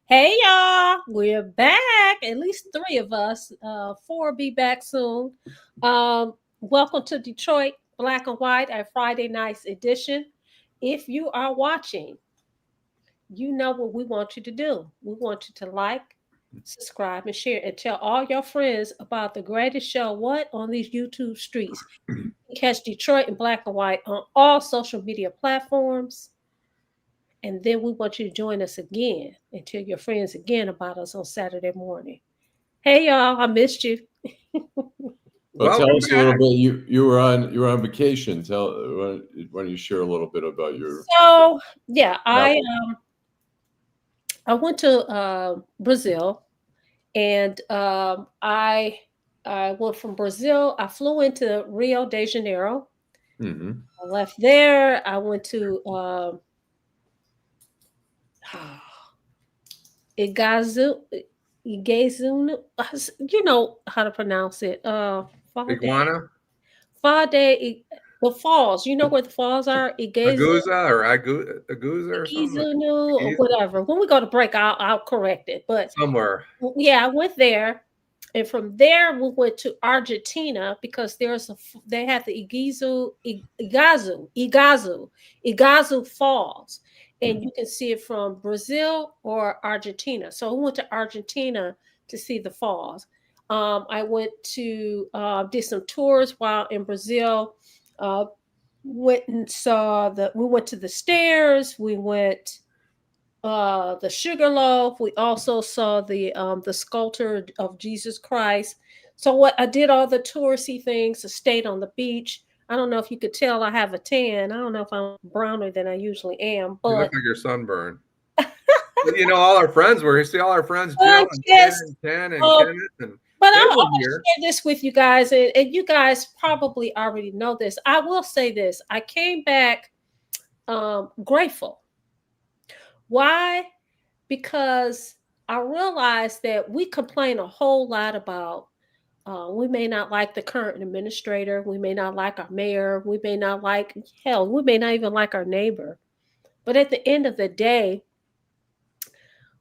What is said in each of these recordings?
Hey y'all, we're back. At least three of us. Four will be back soon. Welcome to Detroit Black and White, our Friday nights edition. If you are watching, you know what we want you to do. We want you to like, subscribe, and share, and tell all your friends about the greatest show. What on these YouTube streets? Catch Detroit in Black and White on all social media platforms. And then we want you to join us again and tell your friends again about us on Saturday morning. Hey y'all, I missed you. Well, tell Welcome us a little back. bit. You were on vacation. Why don't you share a little bit about your So yeah, I travel? I went to Brazil, and I went from Brazil. I flew into Rio de Janeiro. Hmm. I left there. I went to Iguazu, Iguazu. You know how to pronounce it. Iguana, Fade, the falls. You know where the falls are? Iguazu, Aguza or something. Igizunu, or Iguza, whatever. When we go to break, I'll correct it. But somewhere. yeah, I went there, and from there we went to Argentina because they had the Iguazu Falls, and you can see it from Brazil or Argentina. So we went to Argentina to see the falls. I went to did some tours while in Brazil. Uh, went and saw the. We went to the stairs. We went the Sugarloaf. We also saw the sculpture of Jesus Christ. So what I did all the touristy things. I stayed on the beach. I don't know if you could tell I have a tan. I don't know if I'm browner than I usually am, You look but like you're sunburned. All our friends were here. See all our friends, Jill and Ken just and Ken and uh, Kenneth, and but they I were want to here. share this with you guys, and you guys probably already know this. I will say this: I came back grateful. Why? Because I realized that we complain a whole lot about we may not like the current administrator, we may not like our mayor, we may not like, hell, we may not even like our neighbor. But at the end of the day,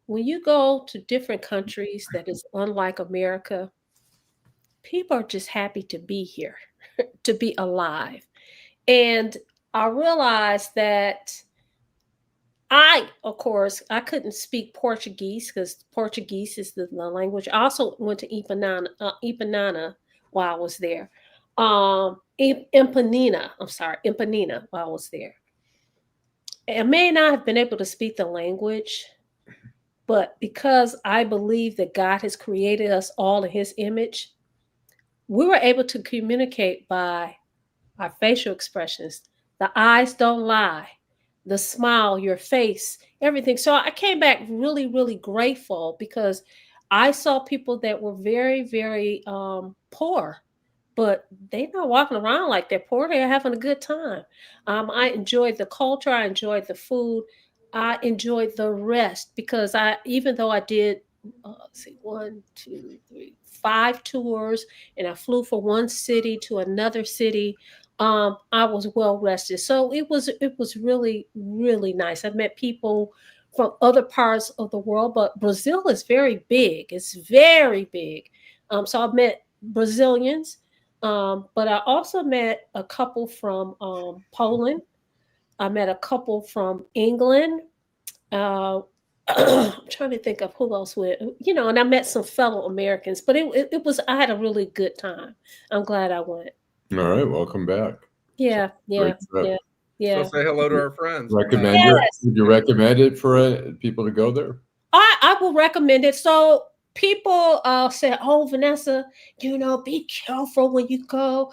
when you go to different countries that is unlike America, people are just happy to be here, to be alive. And I realized that of course, I couldn't speak Portuguese because Portuguese is the language. I also went to Ipanana while I was there. Impanina, I'm sorry, Impanina while I was there. I may not have been able to speak the language, but because I believe that God has created us all in His image, we were able to communicate by our facial expressions. The eyes don't lie, the smile, your face, everything. So I came back really, really grateful because I saw people that were very, very poor, but they're not walking around like they're poor. They're having a good time. I enjoyed the culture. I enjoyed the food. I enjoyed the rest because even though I did, let's see, one, two, three, five tours, and I flew from one city to another city. I was well rested, so it was really really nice. I met people from other parts of the world, but Brazil is very big. It's very big. So I met Brazilians, but I also met a couple from Poland. I met a couple from England. Uh, I'm trying to think of who else went, and I met some fellow Americans, but it was, I had a really good time. I'm glad I went. All right, welcome back. So Yeah, yeah, great trip. yeah, So yeah. say hello to our friends. Recommend it? Yes, Would you recommend it for people to go there? I will recommend it. So people say, "Oh, Vanessa, be careful when you go.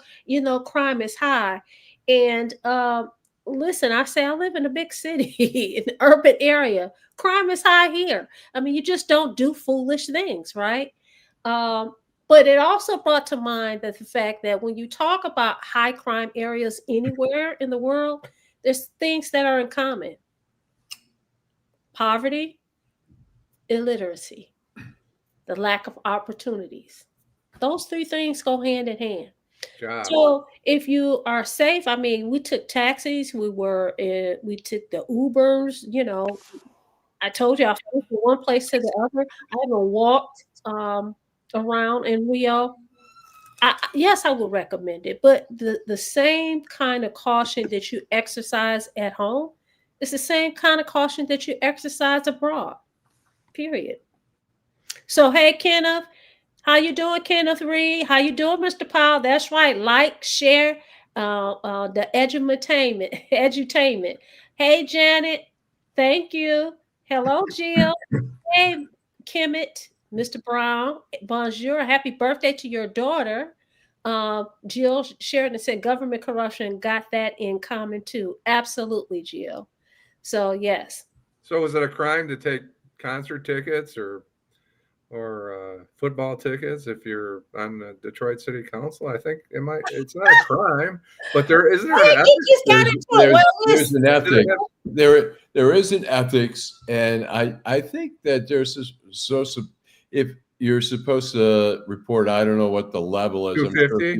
Crime is high." And listen, I say I live in a big city, in an urban area. Crime is high here. I mean, you just don't do foolish things, right? Um, but it also brought to mind that the fact that when you talk about high crime areas anywhere in the world, there's things that are in common: poverty, illiteracy, the lack of opportunities. Those three things go hand in hand. Jobs. So if you are safe, I mean, we took taxis, we took the Ubers. I told you I flew from one place to the other. I haven't walked around in Rio. Yes, I would recommend it, but the same kind of caution that you exercise at home is the same kind of caution that you exercise abroad. Period. So, hey, Kenneth, how you doing, Kenneth Reed? How you doing, Mr. Powell? That's right. Like, share the edutainment. Edutainment. Hey, Janet. Thank you. Hello, Jill. Hey, Kemet, Mr. Brown. Bonjour. Happy birthday to your daughter. Jill Sheridan said government corruption got that in common too. Absolutely, Jill. So yes. So is it a crime to take concert tickets or football tickets if you're on the Detroit City Council? I think it's not a crime, but there isn't there an ethics? Just got into it. Well, There's an ethic. There is an ethics, and I think that there's if you're supposed to report, I don't know what the level is. I'm sure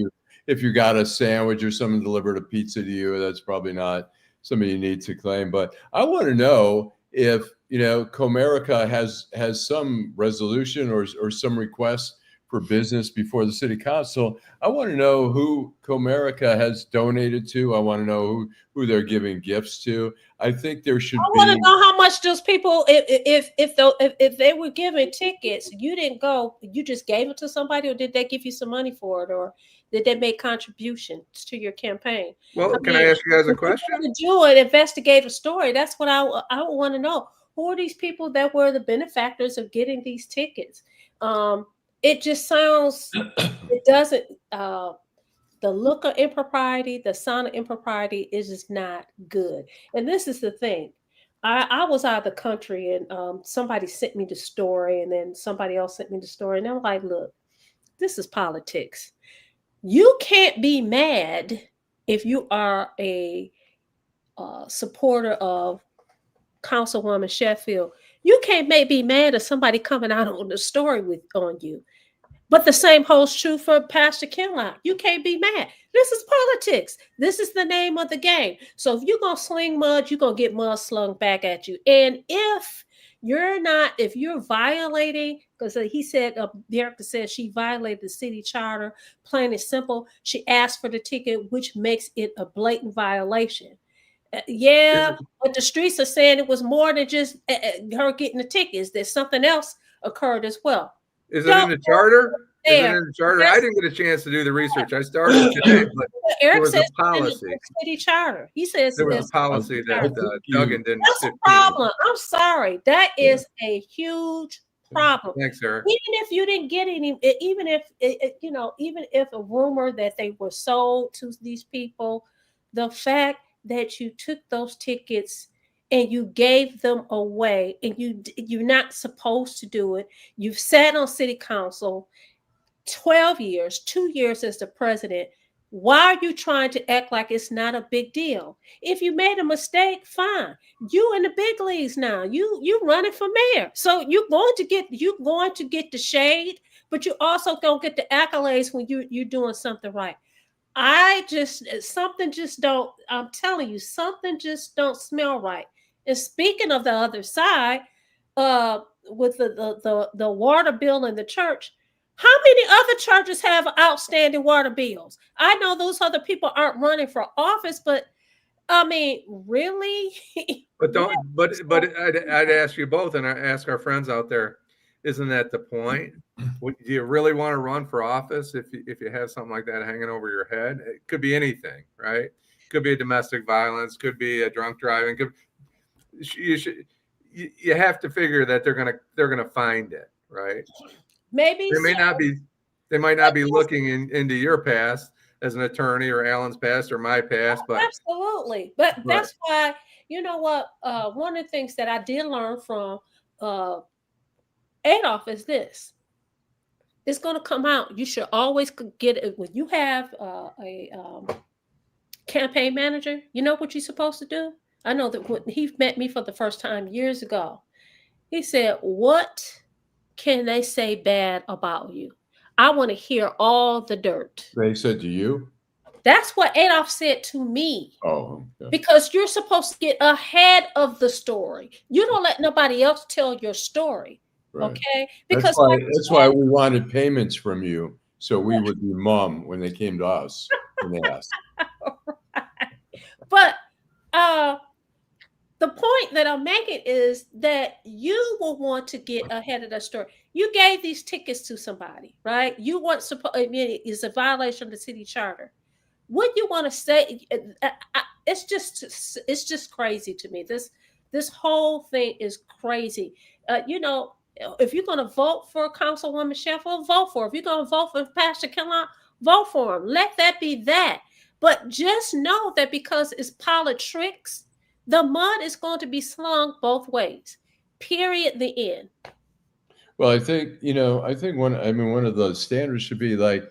if you got a sandwich or someone delivered a pizza to you, that's probably not something you need to claim. But I want to know if Comerica has some resolution or some request for business before the city council. I want to know who Comerica has donated to. I want to know who they're giving gifts to. I think there should be. I want to know how much those people, if they were giving tickets, you didn't go, you just gave it to somebody, or did they give you some money for it, or did they make contributions to your campaign? Well, can I ask you guys a question? To do an investigative story, that's what I want to know. Who are these people that were the benefactors of getting these tickets? It just sounds, it doesn't, the look of impropriety, the sound of impropriety is just not good. And this is the thing. I was out of the country and somebody sent me the story, and then somebody else sent me the story. And I'm like, look, this is politics. You can't be mad if you are a supporter of Councilwoman Sheffield. You can't be mad at somebody coming out on the story on you. But the same holds true for Pastor Kinlock. You can't be mad. This is politics. This is the name of the game. So if you're going to sling mud, you're going to get mud slung back at you. And if you're violating, because he said, Derek said she violated the city charter, plain and simple. She asked for the ticket, which makes it a blatant violation. But the streets are saying it was more than just her getting the tickets. There's something else occurred as well. Is it in the charter? Is it in the charter? I didn't get a chance to do the research. I started today, but Eric says a policy. In the city charter. He says there was a policy that Duggan didn't. That's a problem. I'm sorry. That is a huge problem. Thanks, Eric. Even if you didn't get any, even if a rumor that they were sold to these people, the fact that you took those tickets and you gave them away, and you're not supposed to do it. You've sat on city council 12 years, 2 years as the president. Why are you trying to act like it's not a big deal? If you made a mistake, fine. You in the big leagues now. You running for mayor. So you're going to get the shade, but you also gonna get the accolades when you're doing something right. I'm telling you, something just don't smell right. And speaking of the other side, with the water bill in the church, how many other churches have outstanding water bills? I know those other people aren't running for office, but I mean, really? But I'd ask you both, and I ask our friends out there, isn't that the point? Do you really want to run for office if you have something like that hanging over your head? It could be anything, right? Could be a domestic violence, could be a drunk driving. You have to figure that they're gonna find it, right? Maybe they might not be looking into your past as an attorney, or Alan's past, or my past, but absolutely. But that's why, you know what? One of the things that I did learn from Adolf is this: it's going to come out. You should always get it when you have a campaign manager. You know what you're supposed to do? I know that when he met me for the first time years ago, he said, "What can they say bad about you? I want to hear all the dirt." They said to you? That's what Adolf said to me. Oh, okay. Because you're supposed to get ahead of the story. You don't let nobody else tell your story. Right. Okay? That's Because why we wanted payments from you, so we would be mum when they came to us and asked. But the point that I'm making is that you will want to get ahead of the story. You gave these tickets to somebody, right? You weren't supposed. I mean, it's a violation of the city charter. What you want to say? It's just crazy to me. This whole thing is crazy. You know, if you're going to vote for Councilwoman Sheffield, vote for her. If you're going to vote for Pastor Kellogg, vote for him. Let that be that. But just know that because it's politics, the mud is going to be slung both ways. Period. The end. Well, I think one of the standards should be like,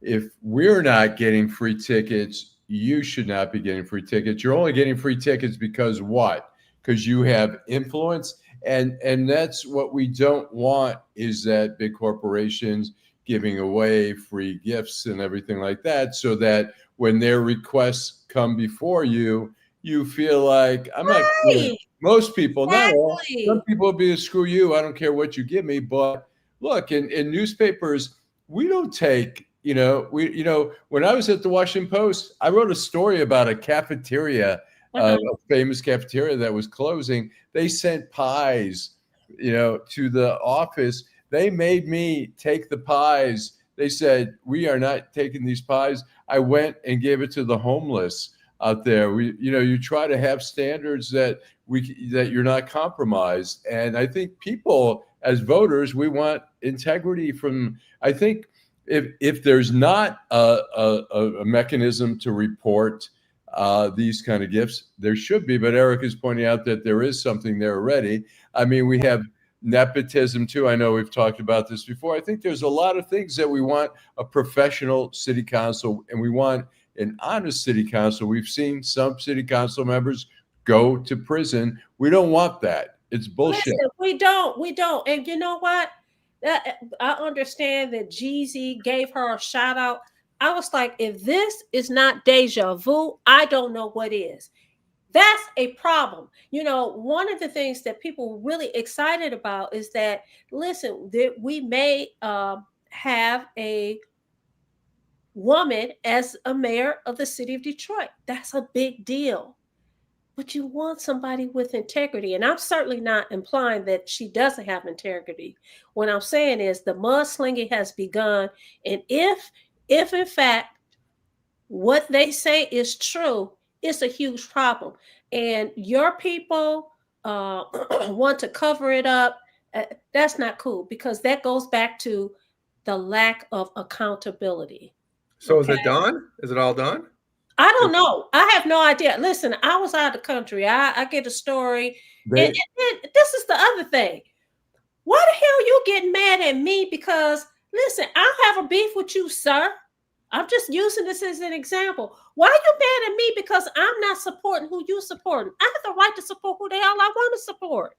if we're not getting free tickets, you should not be getting free tickets. You're only getting free tickets because what? Because you have influence, and that's what we don't want, is that big corporations giving away free gifts and everything like that, so that when their requests come before you, you feel like, I'm not. Right. Most people, not all. Exactly. Some people will be, screw you, I don't care what you give me. But look, in newspapers, we don't take, when I was at the Washington Post, I wrote a story about a cafeteria, a famous cafeteria that was closing. They sent pies, to the office. They made me take the pies. They said, we are not taking these pies. I went and gave it to the homeless out there. You try to have standards that you're not compromised. And I think people, as voters, we want integrity from. I think if there's not a mechanism to report these kind of gifts, there should be. But Eric is pointing out that there is something there already. I mean, we have nepotism too. I know we've talked about this before. I think there's a lot of things that we want a professional city council, and we want an honest city council. We've seen some city council members go to prison. We don't want that. It's bullshit. Listen, we don't. And you know what? I understand that Jeezy gave her a shout out. I was like, if this is not deja vu, I don't know what is. That's a problem. One of the things that people were really excited about is that, listen, that we may have a woman as a mayor of the city of Detroit. That's a big deal. But you want somebody with integrity. And I'm certainly not implying that she doesn't have integrity. What I'm saying is the mudslinging has begun. And if in fact what they say is true, it's a huge problem. And your people want to cover it up. That's not cool, because that goes back to the lack of accountability. So is it done? Is it all done? I don't know. I have no idea. Listen, I was out of the country. I get a story. And this is the other thing. Why the hell you getting mad at me? Because, listen, I have a beef with you, sir. I'm just using this as an example. Why are you mad at me? Because I'm not supporting who you supporting. I have the right to support who the hell I want to support.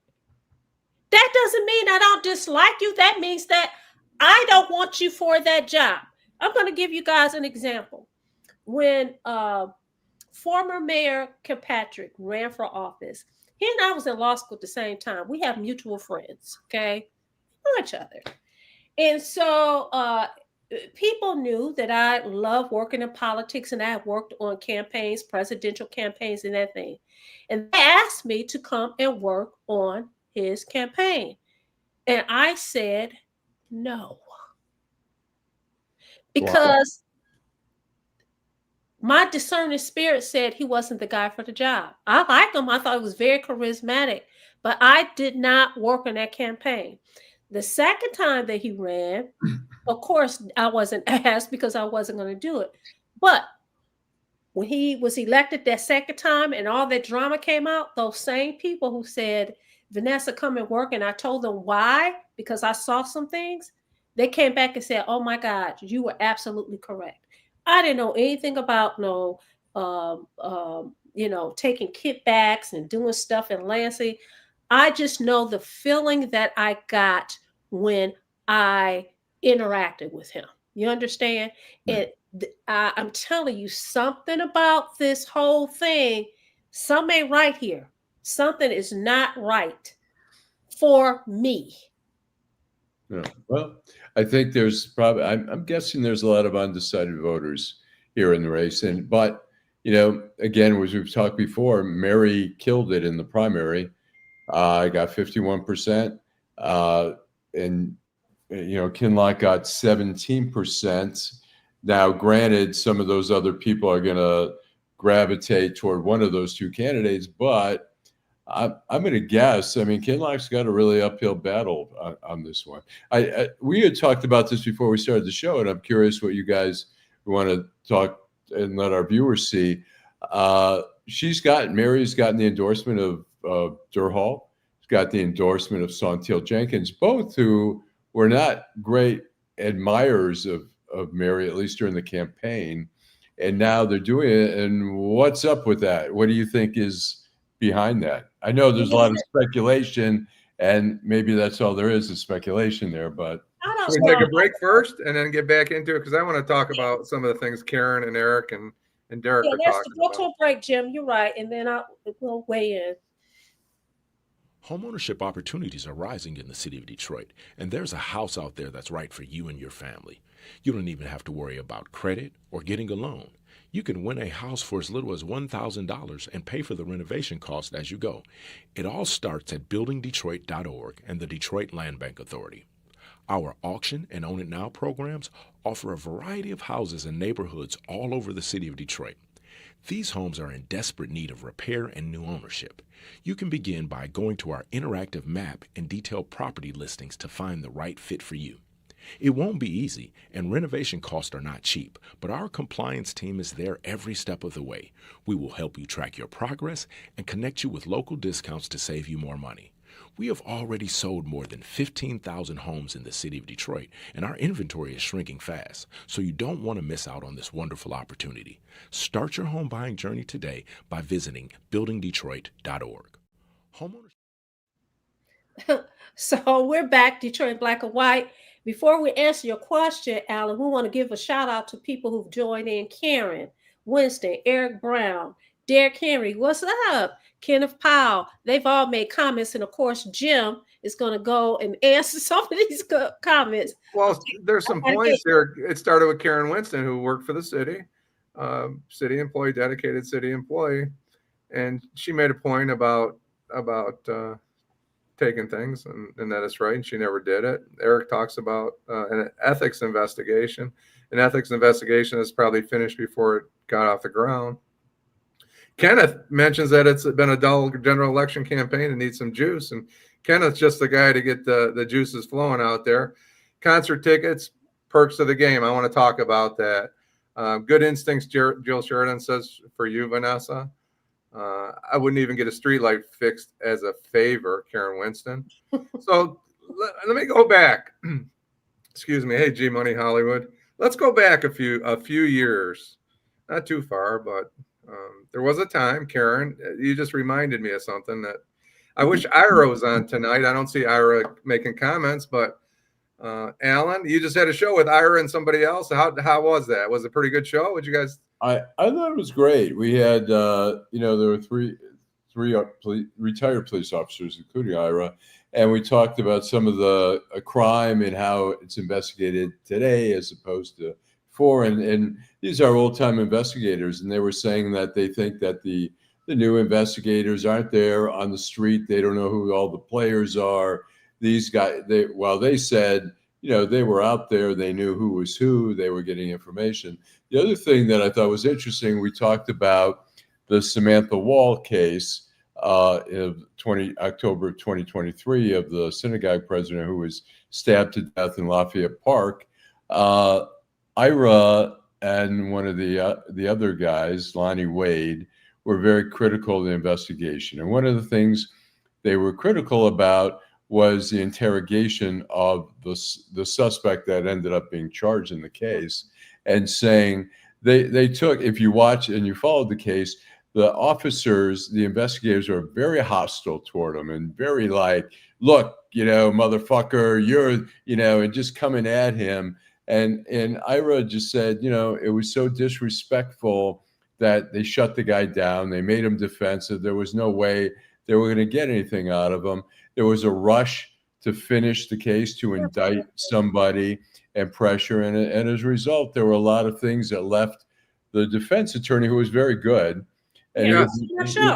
That doesn't mean I don't dislike you. That means that I don't want you for that job. I'm going to give you guys an example. When former Mayor Kilpatrick ran for office, he and I was in law school at the same time. We have mutual friends, okay? We know each other. And so people knew that I love working in politics, and I have worked on campaigns, presidential campaigns and that thing. And they asked me to come and work on his campaign. And I said no. Because my discerning spirit said he wasn't the guy for the job. I liked him. I thought he was very charismatic, but I did not work on that campaign. The second time that he ran, of course, I wasn't asked because I wasn't going to do it. But when he was elected that second time and all that drama came out, those same people who said, Vanessa, come and work, and I told them why, because I saw some things, they came back and said, oh my God, you were absolutely correct. I didn't know anything about taking kickbacks and doing stuff in Lansing. I just know the feeling that I got when I interacted with him. You understand? And I'm telling you, something about this whole thing, something ain't right here. Something is not right for me. Yeah. Well, I think there's probably, I'm guessing there's a lot of undecided voters here in the race. But, again, as we've talked before, Mary killed it in the primary. I got 51%. And, Kinloch got 17%. Now, granted, some of those other people are going to gravitate toward one of those two candidates, but I'm going to guess. I mean, Kinloch's got a really uphill battle on this one. We had talked about this before we started the show, and I'm curious what you guys want to talk and let our viewers see. Mary's gotten the endorsement of Durhal. She's got the endorsement of Sontil Jenkins, both who were not great admirers of Mary, at least during the campaign. And now they're doing it. And what's up with that? What do you think is behind that? I know there's a lot of speculation, and maybe that's all there is speculation there, but should we take a break first and then get back into it? Because I want to talk about some of the things Karen and Eric and Derek are talking about. Go to a break, Jim. You're right. And then we'll weigh in. Homeownership opportunities are rising in the city of Detroit, and there's a house out there that's right for you and your family. You don't even have to worry about credit or getting a loan. You can win a house for as little as $1,000 and pay for the renovation cost as you go. It all starts at buildingdetroit.org and the Detroit Land Bank Authority. Our auction and Own It Now programs offer a variety of houses and neighborhoods all over the city of Detroit. These homes are in desperate need of repair and new ownership. You can begin by going to our interactive map and detailed property listings to find the right fit for you. It won't be easy, and renovation costs are not cheap, but our compliance team is there every step of the way. We will help you track your progress and connect you with local discounts to save you more money. We have already sold more than 15,000 homes in the city of Detroit, and our inventory is shrinking fast, so you don't want to miss out on this wonderful opportunity. Start your home buying journey today by visiting buildingdetroit.org. Homeowners. So we're back, Detroit Black and White. Before we answer your question, Alan, we want to give a shout out to people who've joined in. Karen, Winston, Eric Brown, Derek Henry, what's up? Kenneth Powell. They've all made comments. And of course, Jim is going to go and answer some of these comments. Well, there's some points there. It started with Karen Winston, who worked for the city, city employee, dedicated city employee. And she made a point about taking things and that it's right. And she never did it. Eric talks about an ethics investigation. An ethics investigation is probably finished before it got off the ground. Kenneth mentions that it's been a dull general election campaign and needs some juice. And Kenneth's just the guy to get the juices flowing out there. Concert tickets, perks of the game. I want to talk about that. Good instincts, Jill Sheridan says, for you, Vanessa. I wouldn't even get a street light fixed as a favor, Karen Winston. So let me go back. Excuse me. Hey, G Money Hollywood. Let's go back a few years. Not too far, but there was a time, Karen, you just reminded me of something that I wish Ira was on tonight. I don't see Ira making comments, but Alan, you just had a show with Ira and somebody else. How was that? Was it a pretty good show? Would you guys? I thought it was great. We had, there were three retired police officers, including Ira, and we talked about some of the crime and how it's investigated today as opposed to before. And these are old-time investigators, and they were saying that they think that the new investigators aren't there on the street. They don't know who all the players are. These guys, they said, they were out there, they knew who was who, they were getting information. The other thing that I thought was interesting, we talked about the Samantha Wall case of October 2023 of the synagogue president who was stabbed to death in Lafayette Park. Ira and one of the other guys, Lonnie Wade, were very critical of the investigation. And one of the things they were critical about was the interrogation of the suspect that ended up being charged in the case, and saying they took, if you watch and you followed the case, the officers, the investigators were very hostile toward him and very like, look, motherfucker, you're, and just coming at him. And Ira just said, it was so disrespectful that they shut the guy down. They made him defensive. There was no way they were going to get anything out of him. There was a rush to finish the case, to indict somebody and pressure. And as a result, there were a lot of things that left the defense attorney, who was very good. And Yeah.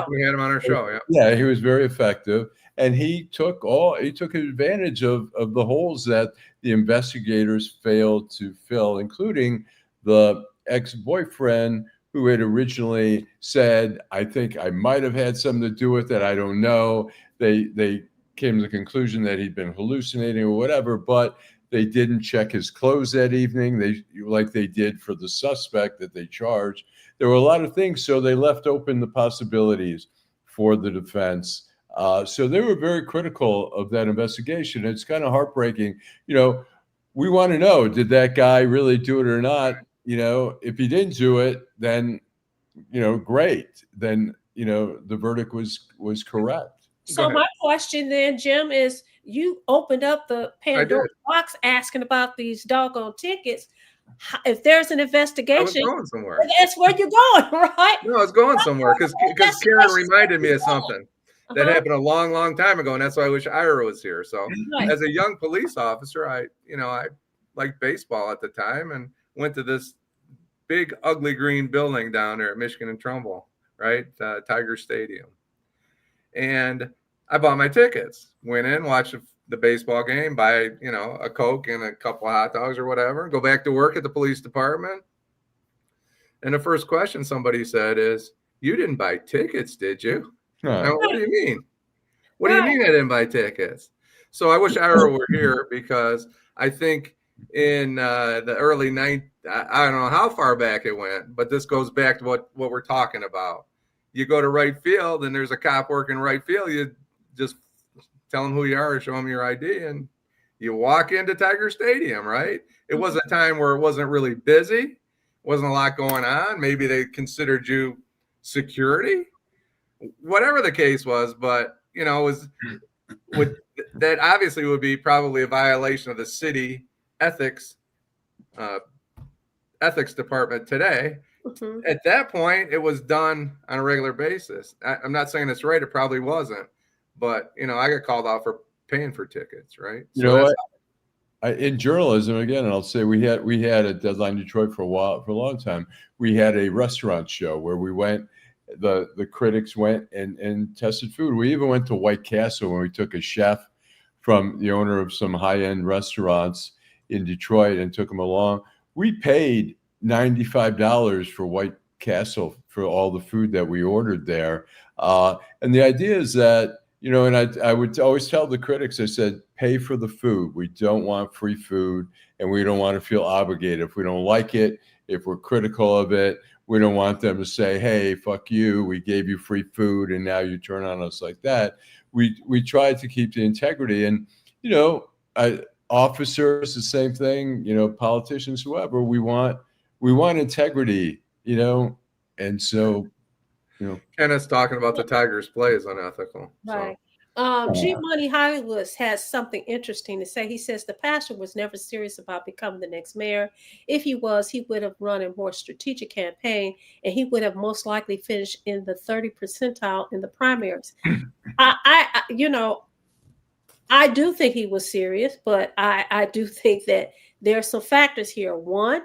We had him on our show. Yeah. Yeah, he was very effective. And he took advantage of the holes that the investigators failed to fill, including the ex-boyfriend who had originally said, I think I might have had something to do with it. I don't know. They came to the conclusion that he'd been hallucinating or whatever, but they didn't check his clothes that evening, like they did for the suspect that they charged. There were a lot of things, so they left open the possibilities for the defense. So they were very critical of that investigation. It's kind of heartbreaking. We want to know, did that guy really do it or not? If he didn't do it, then, great. Then, the verdict was correct. So my question then, Jim, is you opened up the Pandora box asking about these doggone tickets. If there's an investigation, going somewhere. That's where you're going, right? No, it's going somewhere because Karen reminded me of something that happened a long, long time ago, and that's why I wish Ira was here. So, as a young police officer, I liked baseball at the time and went to this big, ugly green building down there at Michigan and Trumbull, right, Tiger Stadium, and I bought my tickets. Went in, watched the baseball game, buy a Coke and a couple of hot dogs or whatever, go back to work at the police department. And the first question somebody said is, "You didn't buy tickets, did you?" Now, what do you mean? What do you mean I didn't buy tickets? So I wish Ira were here, because I think in the early 90s, I don't know how far back it went, but this goes back to what we're talking about. You go to right field and there's a cop working right field. You just tell them who you are, show them your ID, and you walk into Tiger Stadium, right? It was a time where it wasn't really busy. Wasn't a lot going on. Maybe they considered you security, whatever the case was. But, that obviously would be probably a violation of the city ethics department today. Mm-hmm. At that point, it was done on a regular basis. I'm not saying it's right. It probably wasn't. But, I got called out for paying for tickets, right? In journalism, again, and I'll say we had at Deadline Detroit for a long time. We had a restaurant show where we went, the critics went and tested food. We even went to White Castle when we took a chef from the owner of some high-end restaurants in Detroit and took him along. We paid $95 for White Castle for all the food that we ordered there. And the idea is that, and I would always tell the critics, I said, pay for the food. We don't want free food, and we don't want to feel obligated. If we don't like it, if we're critical of it, we don't want them to say, hey, fuck you, we gave you free food, and now you turn on us like that. We try to keep the integrity. And, officers, the same thing, politicians, whoever, we want integrity, and so, Kenneth's talking about the Tigers' play is unethical. Right. G Money Hollywood has something interesting to say. He says the pastor was never serious about becoming the next mayor. If he was, he would have run a more strategic campaign, and he would have most likely finished in the 30th percentile in the primaries. I do think he was serious, but I do think that there are some factors here. One,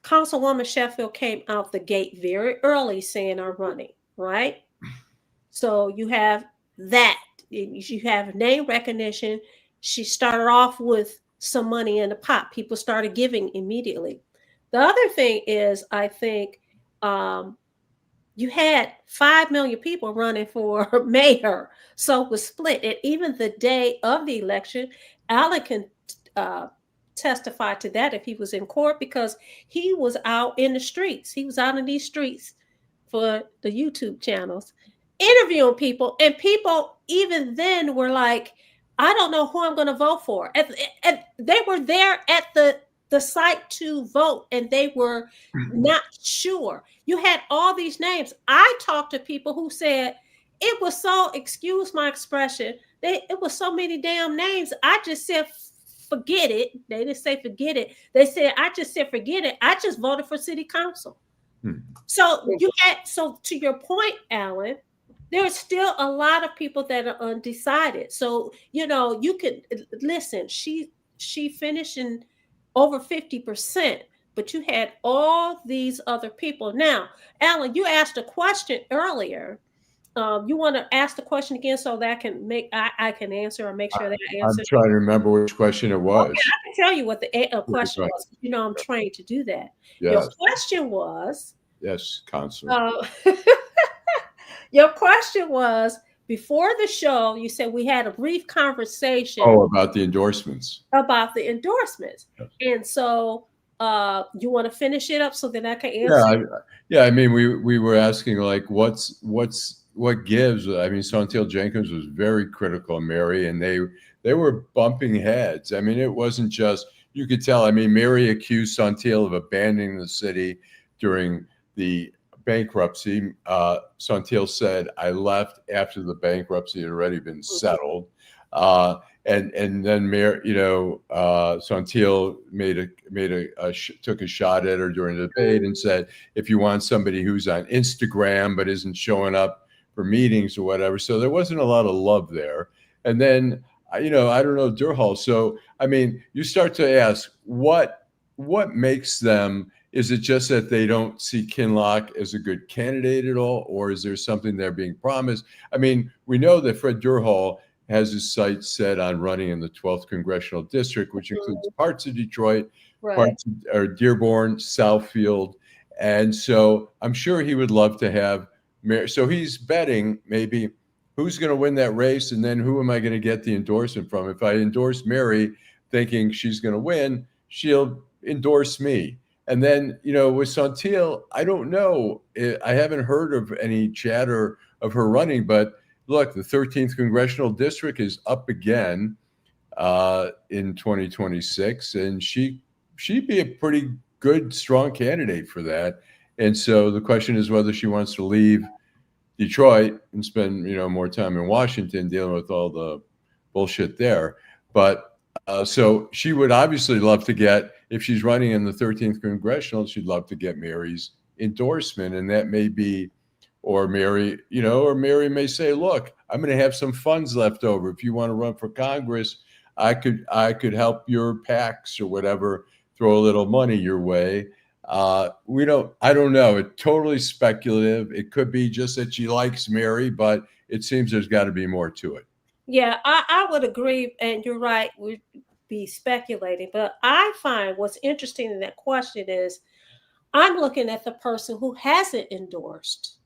Councilwoman Sheffield came out the gate very early saying I'm running, right? So you have that. You have name recognition. She started off with some money in the pot. People started giving immediately. The other thing is, I think you had 5 million people running for mayor. So it was split. And even the day of the election, Alan can testify to that if he was in court, because he was out in the streets. He was out in these streets for the YouTube channels, interviewing people. And people even then were like, I don't know who I'm going to vote for. And they were there at the site to vote, and they were not sure. You had all these names. I talked to people who said it was so, excuse my expression, it was so many damn names. I just said, forget it. They didn't say forget it. They said, I just said forget it. I just voted for city council. So so to your point, Alan, there's still a lot of people that are undecided. So, you could listen, she finished in over 50%, but you had all these other people. Now, Alan, you asked a question earlier. You want to ask the question again so that I can answer or make sure that I answer. I'm trying to remember which question it was. Okay, I can tell you what the question was. I'm trained to do that. Yes. Your question was. Yes, Counselor. Your question was, before the show, you said we had a brief conversation. Oh, about the endorsements. Yes. And so you want to finish it up so that I can answer? Yeah. I mean, we were asking, like, what gives? I mean, Santil Jenkins was very critical of Mary, and they were bumping heads. I mean, it wasn't just, you could tell. I mean, Mary accused Santil of abandoning the city during the bankruptcy. Santil said, I left after the bankruptcy had already been settled. And then Mary, Santil took a shot at her during the debate and said, if you want somebody who's on Instagram but isn't showing up for meetings or whatever. So there wasn't a lot of love there. And then, I don't know, Durhal. So, I mean, you start to ask, what makes them? Is it just that they don't see Kinloch as a good candidate at all? Or is there something they're being promised? I mean, we know that Fred Durhal has his sights set on running in the 12th Congressional District, which includes parts of Detroit, parts of Dearborn, Southfield. And so I'm sure he would love to have Mary. So he's betting maybe who's going to win that race, and then who am I going to get the endorsement from? If I endorse Mary thinking she's going to win, she'll endorse me. And then, with Santil, I don't know. I haven't heard of any chatter of her running, but look, the 13th Congressional District is up again in 2026, and she'd be a pretty good, strong candidate for that. And so the question is whether she wants to leave Detroit and spend, more time in Washington dealing with all the bullshit there. But so she would obviously love to get, if she's running in the 13th Congressional, she'd love to get Mary's endorsement. And that may be, or Mary may say, look, I'm going to have some funds left over. If you want to run for Congress, I could help your PACs or whatever, throw a little money your way. I don't know. It's totally speculative. It could be just that she likes Mary, but it seems there's got to be more to it. Yeah, I would agree. And you're right. We'd be speculating. But I find what's interesting in that question is I'm looking at the person who hasn't endorsed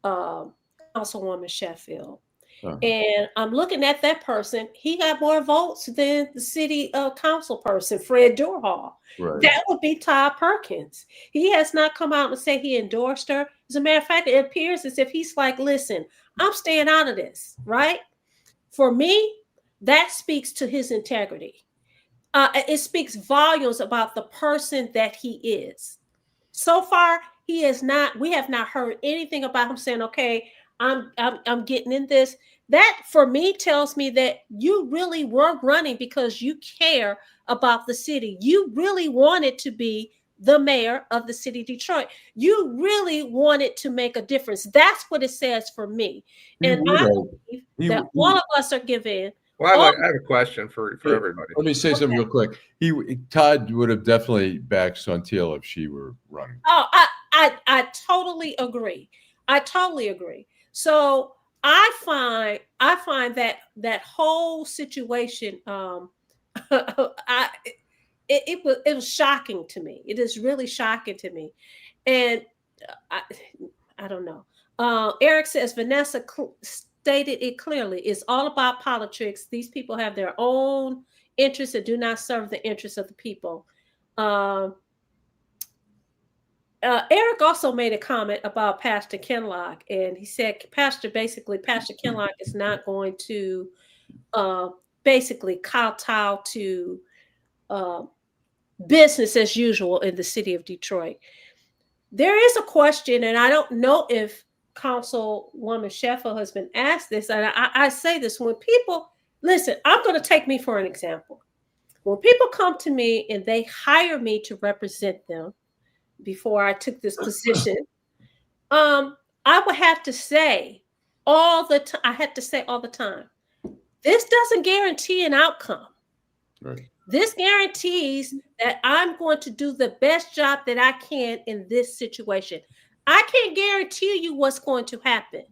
Councilwoman Sheffield. And I'm looking at that person. He got more votes than the city council person, Fred Durhal. Right. That would be Todd Perkins. He has not come out and say he endorsed her. As a matter of fact, it appears as if he's like, listen, I'm staying out of this, right? For me, that speaks to his integrity. It speaks volumes about the person that he is. So far, we have not heard anything about him saying, okay, I'm getting in this. That for me tells me that you really were running because you care about the city. You really wanted to be the mayor of the city of Detroit. You really wanted to make a difference. That's what it says for me. And I believe that all of us are given. Well, I have a question for everybody. Let me say something real quick. Todd would have definitely backed Santil if she were running. Oh, I totally agree. So I find that whole situation it was shocking to me. It is really shocking to me. And I don't know. Eric says Vanessa stated it clearly. It's all about politics. These people have their own interests that do not serve the interests of the people. Eric also made a comment about Pastor Kinloch, and he said Pastor Kinloch is not going to basically kowtow to business as usual in the city of Detroit. There is a question, and I don't know if Councilwoman Sheffield has been asked this, and I say this when people listen. I'm going to take me for an example. When people come to me and they hire me to represent them before I took this position, I would have to say all the time, I had to say all the time, this doesn't guarantee an outcome. Right. This guarantees that I'm going to do the best job that I can in this situation. I can't guarantee you what's going to happen.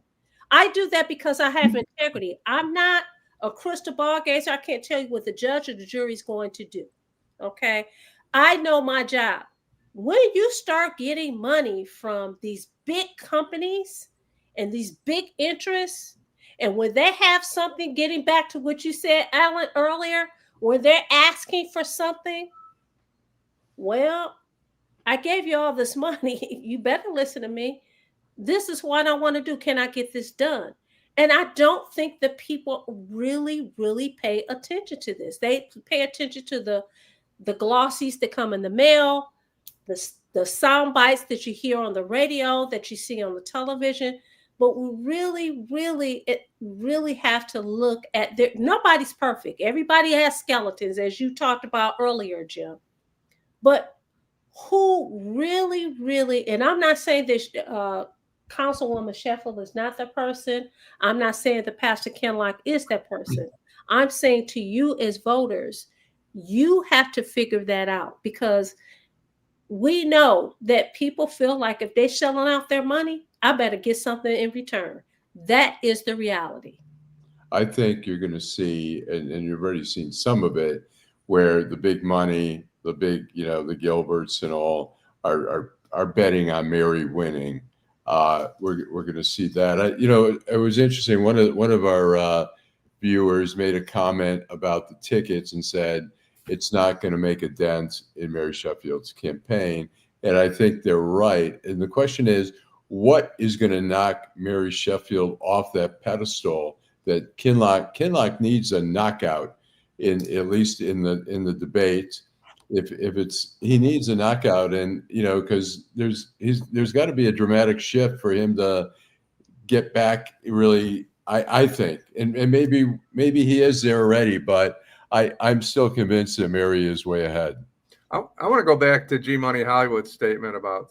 I do that because I have integrity. I'm not a crystal ball gazer. I can't tell you what the judge or the jury is going to do. Okay. I know my job. When you start getting money from these big companies and these big interests, and when they have something, getting back to what you said, Alan, earlier, when they're asking for something, well, I gave you all this money. You better listen to me. This is what I want to do. Can I get this done? And I don't think that people really, really pay attention to this. They pay attention to the glossies that come in the mail, the sound bites that you hear on the radio, that you see on the television. But we really have to look at nobody's perfect. Everybody has skeletons, as you talked about earlier, Jim. But who really, and I'm not saying this, Councilwoman Sheffield is not the person. I'm not saying that Pastor Kinloch is that person. I'm saying to you as voters, you have to figure that out, because we know that people feel like if they're shelling out their money, I better get something in return. That is the reality. I think you're going to see, and you've already seen some of it, where the big money, the big, the Gilberts and all are betting on Mary winning. We're going to see that. It was interesting. One of our viewers made a comment about the tickets and said it's not going to make a dent in Mary Sheffield's campaign, and I think they're right. And the question is, what is going to knock Mary Sheffield off that pedestal that Kinloch needs a knockout at least in the debate. If he needs a knockout, and because there's got to be a dramatic shift for him to get back, really, I think, and maybe he is there already, but I'm still convinced that Mary is way ahead. I want to go back to G Money Hollywood's statement about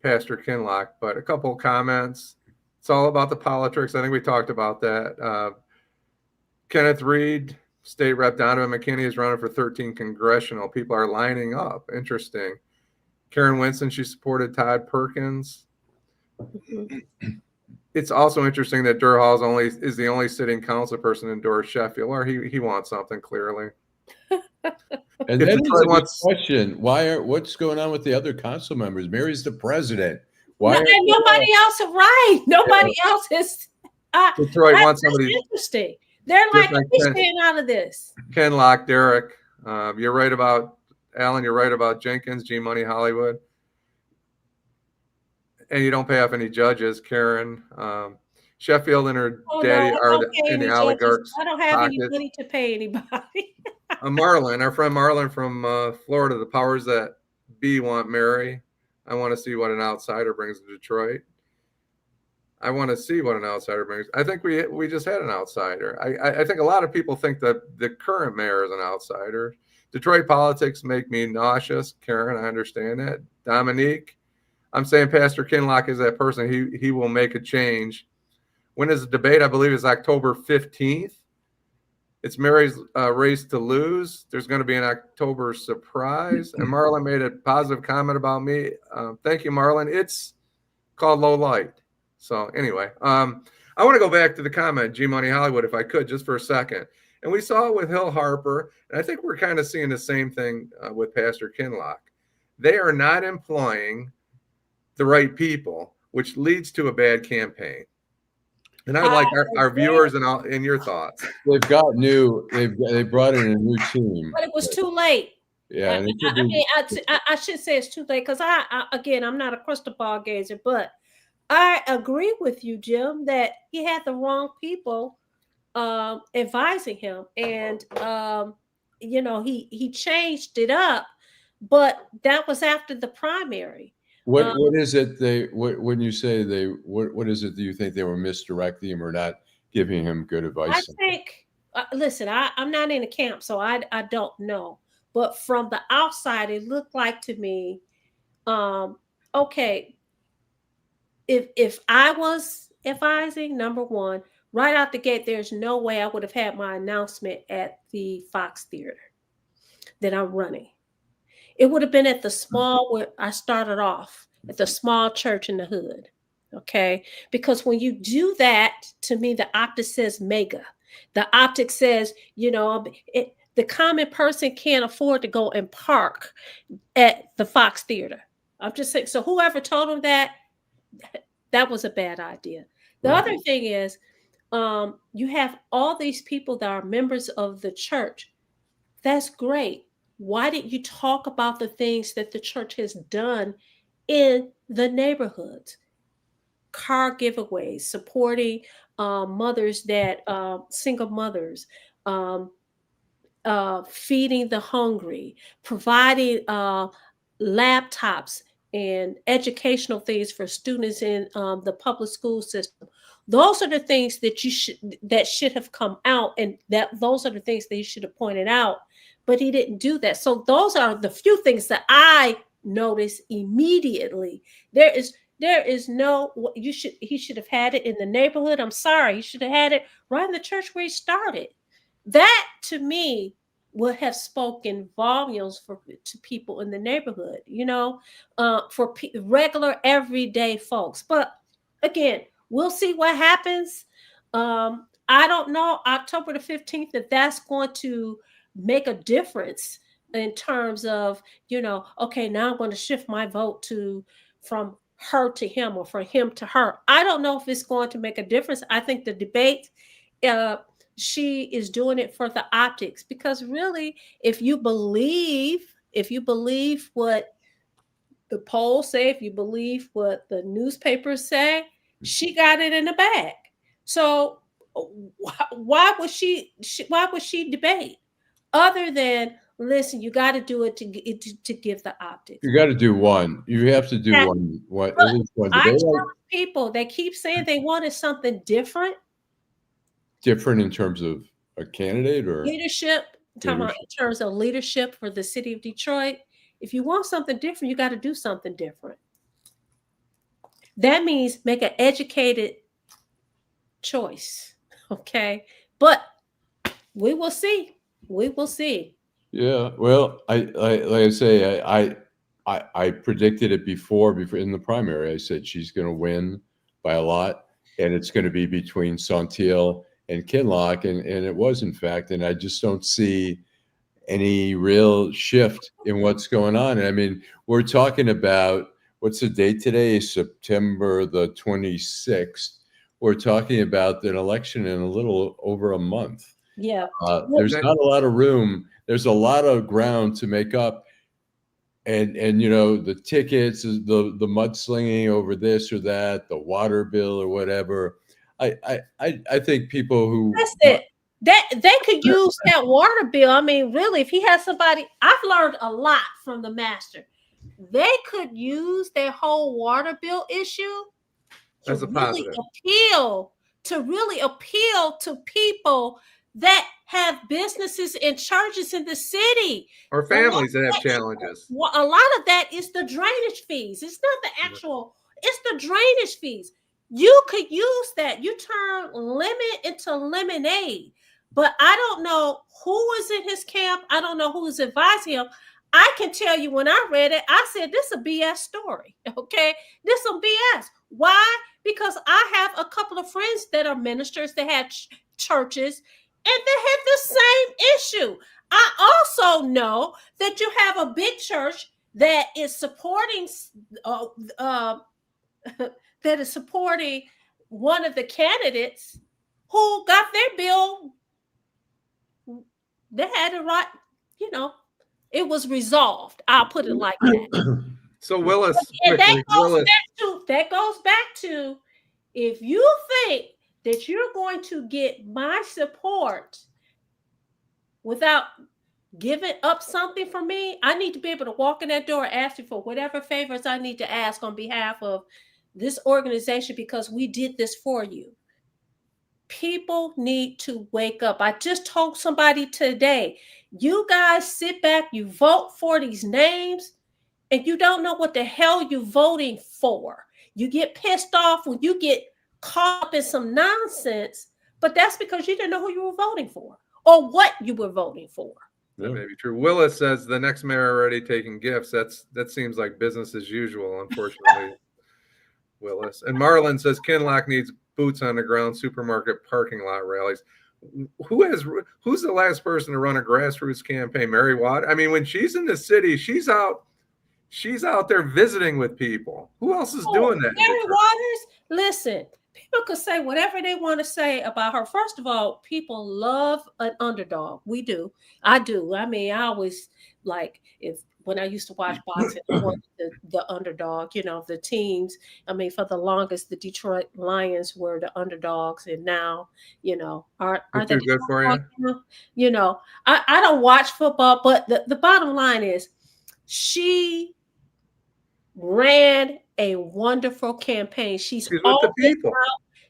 Pastor Kinloch, but a couple of comments. It's all about the politics. I think we talked about that. Kenneth Reed, State Rep Donovan McKinney is running for 13 congressional. People are lining up. Interesting. Karen Winston, she supported Todd Perkins. It's also interesting that Durr Hall is the only sitting council person to endorse Sheffield, or he wants something clearly. And then a question: what's going on with the other council members? Mary's the president. Nobody else is right. Nobody else is. Detroit wants somebody interesting. They're like, we're staying out of this. Kinloch, Derek, you're right about Alan. You're right about Jenkins, G Money Hollywood, and you don't pay off any judges. Karen, Sheffield and her daddy are in the oligarchs. I don't have any money to pay anybody. Marlon, our friend Marlon from Florida, the powers that be want Mary. I want to see what an outsider brings to Detroit. I want to see what an outsider brings. I think we just had an outsider. I think a lot of people think that the current mayor is an outsider. Detroit politics make me nauseous. Karen, I understand that. Dominique, I'm saying Pastor Kinloch is that person. He will make a change. When is the debate? I believe it's October 15th. It's Mary's race to lose. There's going to be an October surprise. And Marlon made a positive comment about me. Thank you, Marlon. It's called Low Light. So anyway, I want to go back to the comment, G Money Hollywood, if I could, just for a second. And we saw it with Hill Harper. And I think we're kind of seeing the same thing with Pastor Kinloch. They are not employing the right people, which leads to a bad campaign. And I'd like our viewers and your thoughts. They've brought in a new team, but it was too late. Yeah, I should say it's too late, because I'm not a crystal ball gazer, but I agree with you, Jim, that he had the wrong people advising him, and he changed it up, but that was after the primary. What is it when you say what is it that you think they were misdirecting him or not giving him good advice? I think listen, I'm not in the camp, so I don't know. But from the outside, it looked like to me, okay, if I was advising, number one, right out the gate, there's no way I would have had my announcement at the Fox Theater that I'm running. It would have been at the small, where I started off, at the small church in the hood. Okay. Because when you do that, to me, the optic says mega. The optic says, the common person can't afford to go and park at the Fox Theater. I'm just saying, so whoever told them that was a bad idea. The other thing is, you have all these people that are members of the church. That's great. Why didn't you talk about the things that the church has done in the neighborhoods? Car giveaways, supporting mothers that single mothers, feeding the hungry, providing laptops and educational things for students in the public school system. Those are the things that should have come out, and those are the things that he should have pointed out, but he didn't do that. So those are the few things that I noticed immediately. There is no, he should have had it in the neighborhood. I'm sorry, he should have had it right in the church where he started. That to me would have spoken volumes to people in the neighborhood, for regular everyday folks. But again, we'll see what happens. I don't know, October the 15th, if that's going to make a difference in terms of, okay, now I'm going to shift my vote from her to him or from him to her. I don't know if it's going to make a difference. I think the debate, she is doing it for the optics, because really, if you believe what the polls say, if you believe what the newspapers say, she got it in the bag. So why would she debate, other than, listen, you got to do it to give the optics. You got to do one. You have to do one at least one I debate. tell people, they keep saying they wanted something different. Different in terms of a candidate or leadership? Talking about in terms of leadership for the city of Detroit. If you want something different, you got to do something different. That means make an educated choice. Okay. But we will see. We will see. Yeah. Well, like I say, I predicted it before in the primary. I said she's going to win by a lot, and it's going to be between Santil and Kinloch, and it was, in fact. And I just don't see any real shift in what's going on. I mean, we're talking about, what's the date today? September the 26th. We're talking about an election in a little over a month. Yeah. There's not a lot of room. There's a lot of ground to make up. And the tickets, the mudslinging over this or that, the water bill or whatever. I think people who, that's it. That they could use that water bill. I mean, really, if he has somebody, I've learned a lot from the master. They could use their whole water bill issue as a positive to really appeal to people that have businesses and churches in the city, or families that have challenges. A lot of that is the drainage fees. It's not the actual, it's the drainage fees. You could use that. You turn lemon into lemonade. But I don't know who was in his camp. I don't know who was advising him. I can tell you, when I read it, I said, this is a BS story. Okay. This is a BS. Why? Because I have a couple of friends that are ministers that had churches, and they had the same issue. I also know that you have a big church that is supporting one of the candidates who got their bill. They had it right, it was resolved. I'll put it like that. So Willis, that goes back to, if you think that you're going to get my support without giving up something for me, I need to be able to walk in that door and ask you for whatever favors I need to ask on behalf of this organization, because we did this for you. People need to wake up. I just told somebody today, you guys sit back, you vote for these names, and you don't know what the hell you're voting for. You get pissed off when you get caught up in some nonsense, but that's because you didn't know who you were voting for or what you were voting for. That may be true. Willis says the next mayor already taking gifts. That seems like business as usual, unfortunately. Willis. And Marlon says Kinloch needs boots on the ground supermarket parking lot rallies. Who's the last person to run a grassroots campaign? Mary Watt. I mean, when she's in the city, she's out there visiting with people. Who else is doing that? Mary Waters, listen, people could say whatever they want to say about her. First of all, people love an underdog. We do. I do. I mean, I always like when I used to watch boxing, I wanted the underdog, the teams. I mean, for the longest, the Detroit Lions were the underdogs, and now, are they too good for you? I don't watch football, but the bottom line is, she ran a wonderful campaign. She's with the people.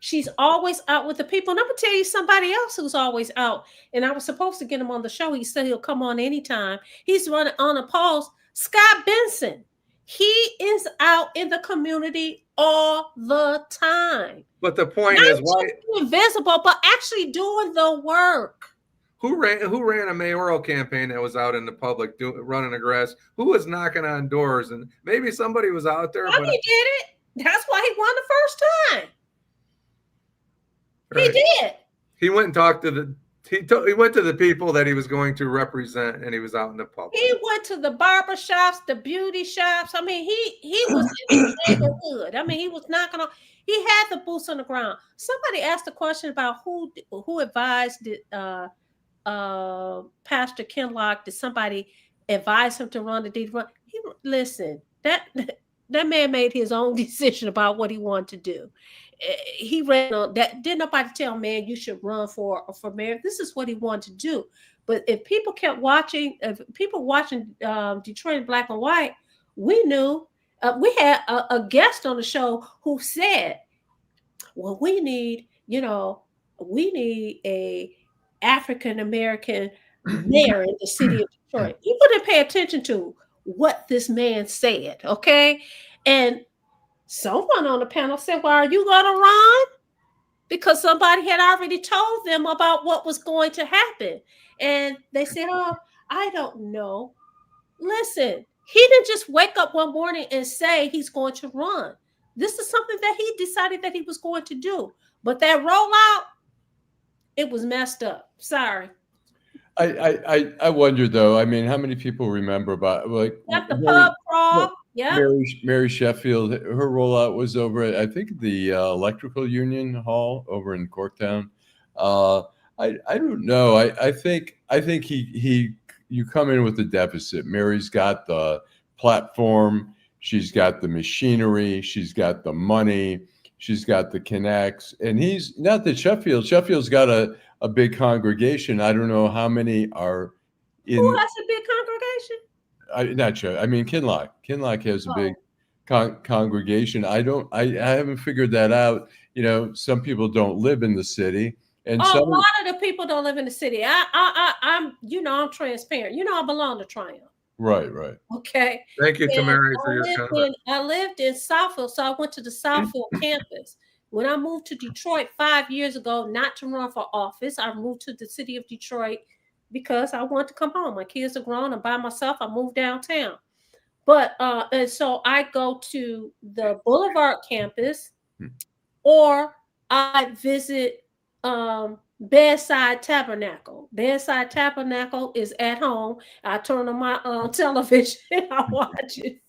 She's always out with the people. And I'm gonna tell you somebody else who's always out. And I was supposed to get him on the show. He said he'll come on anytime. He's running unopposed. Scott Benson. He is out in the community all the time. But the point is, why invisible, but actually doing the work. Who ran a mayoral campaign that was out in the public running a grass? Who was knocking on doors? And maybe somebody was out there. But he did it. That's why he won the first time. Right. He did. He went and talked to he went to the people that he was going to represent, and he was out in the public. He went to the barber shops, the beauty shops. I mean, he was in the neighborhood. I mean, he was knocking on. He had the boots on the ground. Somebody asked a question about who advised Pastor Kinloch. Did somebody advise him to run the deed? Listen, that man made his own decision about what he wanted to do. He ran on that. Didn't nobody tell him, man, you should run for mayor. This is what he wanted to do. But if people kept watching, Detroit in Black and White, we knew. We had a guest on the show who said, well, we need a African American mayor in the city of Detroit. People didn't pay attention to what this man said, okay? And someone on the panel said, well, are you going to run? Because somebody had already told them about what was going to happen. And they said, oh, I don't know. Listen, he didn't just wake up one morning and say he's going to run. This is something that he decided that he was going to do. But that rollout, it was messed up. Sorry. I wonder though. I mean, how many people remember about the pub crawl? Yeah. Mary Sheffield. Her rollout was over at, I think, the Electrical Union Hall over in Corktown. I don't know. I think you come in with a deficit. Mary's got the platform. She's got the machinery. She's got the money. She's got the connects. And he's not that Sheffield's got a big congregation. I don't know how many are in. Who has a big congregation? Not sure. I mean, Kinloch. Kinloch has a big congregation. I haven't figured that out. Some people don't live in the city, and a lot of the people don't live in the city. I'm transparent. I belong to Triumph. Right. Okay. Thank you, Tamari, for your comment. I lived in Southfield, so I went to the Southfield campus. When I moved to Detroit 5 years ago, not to run for office, I moved to the city of Detroit because I wanted to come home. My kids are grown. I'm by myself. I moved downtown. But and so I go to the Boulevard campus, or I visit Bedside Tabernacle. Bedside Tabernacle is at home. I turn on my television and I watch it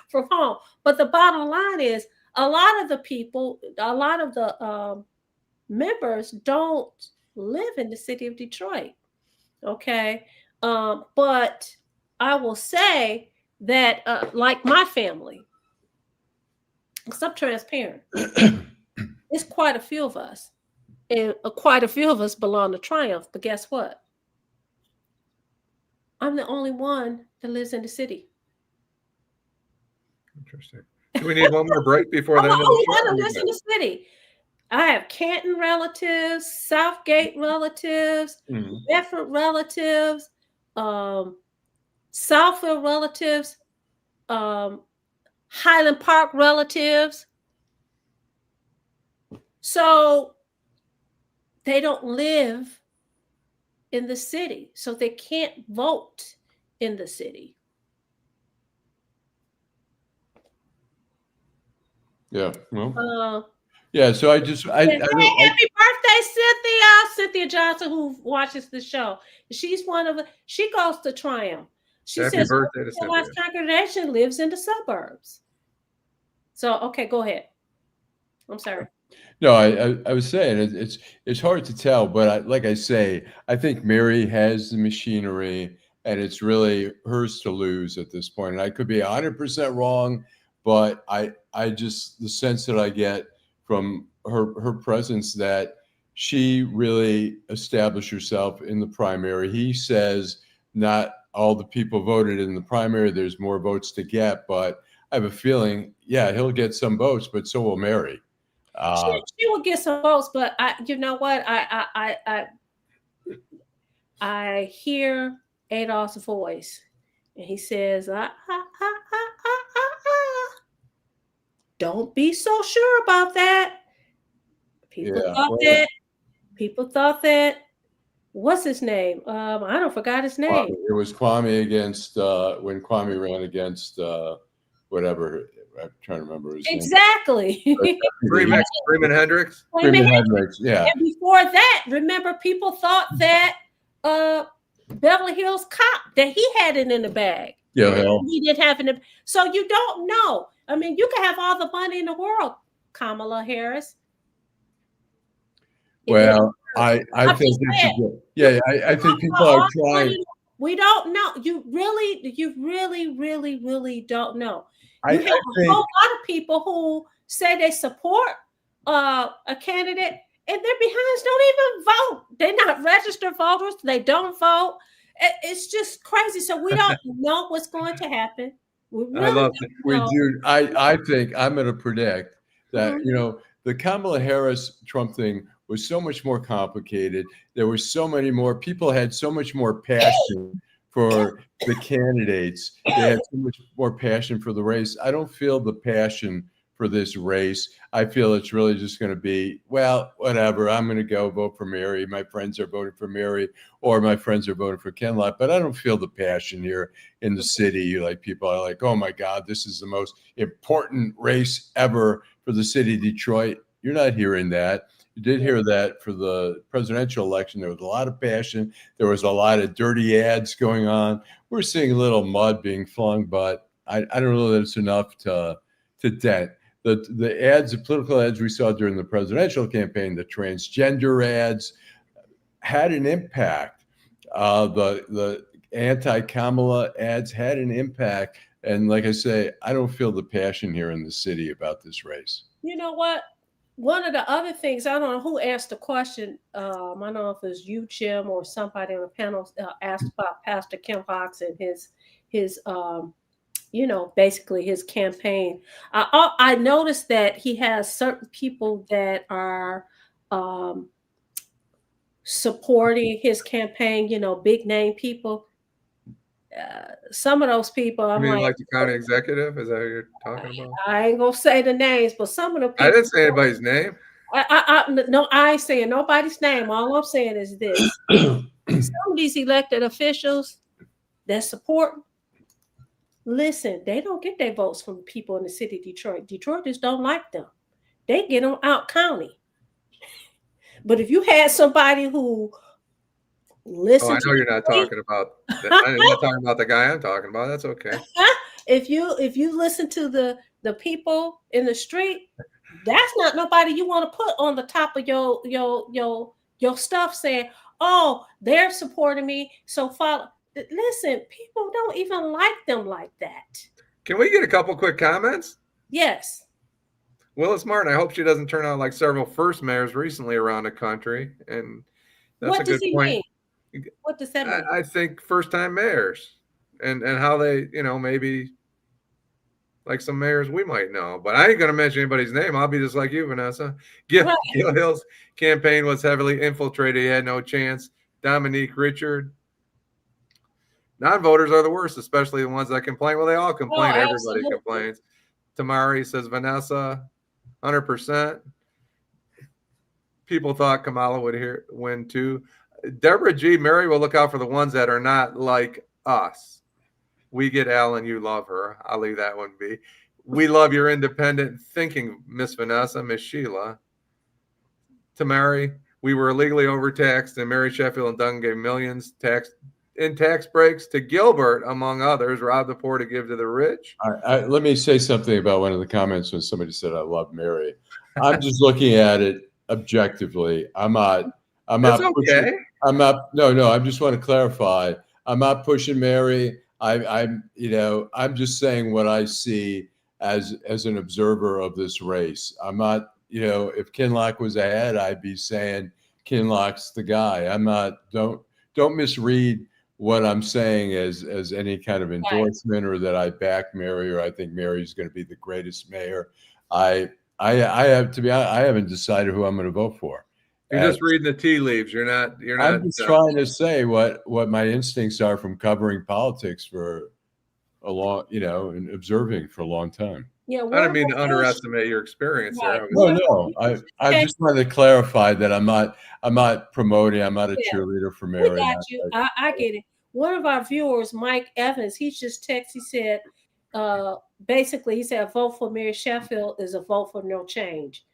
from home. But the bottom line is, a lot of the members don't live in the city of Detroit. Okay. But I will say that, like my family, because I'm transparent, it's quite a few of us. And quite a few of us belong to Triumph. But guess what? I'm the only one that lives in the city. Interesting. Do we need one more break before that? I'm the only one that lives in the city. I have Canton relatives, Southgate relatives, Mhm. Bedford relatives, Southfield relatives, Highland Park relatives. So they don't live in the city, so they can't vote in the city. Yeah. Well, Uh, yeah. So I just, I Hey, don't, happy birthday, Cynthia! Cynthia Johnson, who watches the show. She's one of the, she goes to Triumph. She Happy says birthday to Lord's Cynthia. congregation lives in the suburbs. So, okay, go ahead. I'm sorry. no, I was saying it's hard to tell, but like I say, I think Mary has the machinery, and it's really hers to lose at this point. And I could be 100% wrong, but I just, the sense that I get from her presence, that she really established herself in the primary. He says not all the people voted in the primary. There's more votes to get, but I have a feeling, yeah, he'll get some votes, but so will Mary. She will get some votes, but you know what? I hear Adolph's voice, and he says, don't be so sure about that. People Yeah, thought well, that. People thought that. What's his name? I don't forgot his name. It was Kwame against when Kwame ran against whatever. I'm trying to remember his name. Exactly. Freeman Hendricks. Freeman Hendricks. Yeah. And before that, remember, people thought that Beverly Hills Cop, that he had it in the bag. Yeah. Hell. He didn't have it. So you don't know. I mean, you can have all the money in the world, Kamala Harris. Well, I think I think people are trying. We don't know. You really don't know. You have a whole lot of people who say they support a candidate, and their behinds don't even vote. They're not registered voters. They don't vote. It's just crazy. So we don't know what's going to happen. We really do. I think I'm going to predict that the Kamala Harris Trump thing was so much more complicated. There were so many more people, had so much more passion for the candidates. They had so much more passion for the race. I don't feel the passion for this race. I feel it's really just going to be, well, whatever. I'm going to go vote for Mary. My friends are voting for Mary, or my friends are voting for Ken Lott. But I don't feel the passion here in the city. Like, people are like, oh my God, this is the most important race ever for the city of Detroit. You're not hearing that. You did hear that for the presidential election. There was a lot of passion. There was a lot of dirty ads going on. We're seeing a little mud being flung, but I don't know that it's enough to dent. The ads, the political ads we saw during the presidential campaign, the transgender ads, had an impact. The anti-Kamala ads had an impact. And like I say, I don't feel the passion here in the city about this race. You know what? One of the other things, I don't know who asked the question. I don't know if it was you, Jim, or somebody on the panel asked about Pastor Kim Foxx and his basically his campaign. I noticed that he has certain people that are supporting his campaign, big name people. Some of those people, I'm like the county executive? Is that what you're talking about? I ain't gonna say the names, but some of the people, I didn't say anybody's name. No, I ain't saying nobody's name. All I'm saying is this: some of these elected officials that support, listen, they don't get their votes from people in the city of Detroit. Detroiters don't like them. They get them out county. But if you had somebody who listen, I know you're not talking about. I'm not talking about the guy I'm talking about. That's okay. If you listen to the people in the street, that's not nobody you want to put on the top of your stuff saying, oh, they're supporting me, so follow. Listen, people don't even like them like that. Can we get a couple quick comments? Yes. Willis Martin, I hope she doesn't turn out like several first mayors recently around the country. And that's What a good point. Mean? What does that mean? I think first-time mayors and how they, maybe like some mayors we might know. But I ain't going to mention anybody's name. I'll be just like you, Vanessa. Gil Hill's campaign was heavily infiltrated. He had no chance. Dominique Richard. Non-voters are the worst, especially the ones that complain. Well, they all complain. Everybody absolutely. complains. Tamari says Vanessa, 100%. People thought Kamala would win too. Deborah G. Mary will look out for the ones that are not like us. We get Alan. You love her. I'll leave that one be. We love your independent thinking, Miss Vanessa, Miss Sheila. Tamari, we were illegally overtaxed, and Mary Sheffield and Duncan gave millions in tax breaks to Gilbert, among others, robbed the poor to give to the rich. Let me say something about one of the comments when somebody said, I love Mary. I'm just looking at it objectively. I'm not okay. I just want to clarify. I'm not pushing Mary. I'm just saying what I see as an observer of this race. I'm not, if Kinloch was ahead, I'd be saying Kinloch's the guy. I'm not, don't misread what I'm saying as any kind of endorsement or that I back Mary or I think Mary's going to be the greatest mayor. I have to be honest, I haven't decided who I'm going to vote for. You're just reading the tea leaves. You're not. I'm just trying to say what my instincts are from covering politics for a long, and observing for a long time. Yeah, I don't mean to underestimate your experience there. No. I just wanted to clarify that I'm not promoting. I'm not a cheerleader for Mary. We got you. I get it. One of our viewers, Mike Evans, he just texted. He said, basically, he said, a vote for Mary Sheffield is a vote for no change.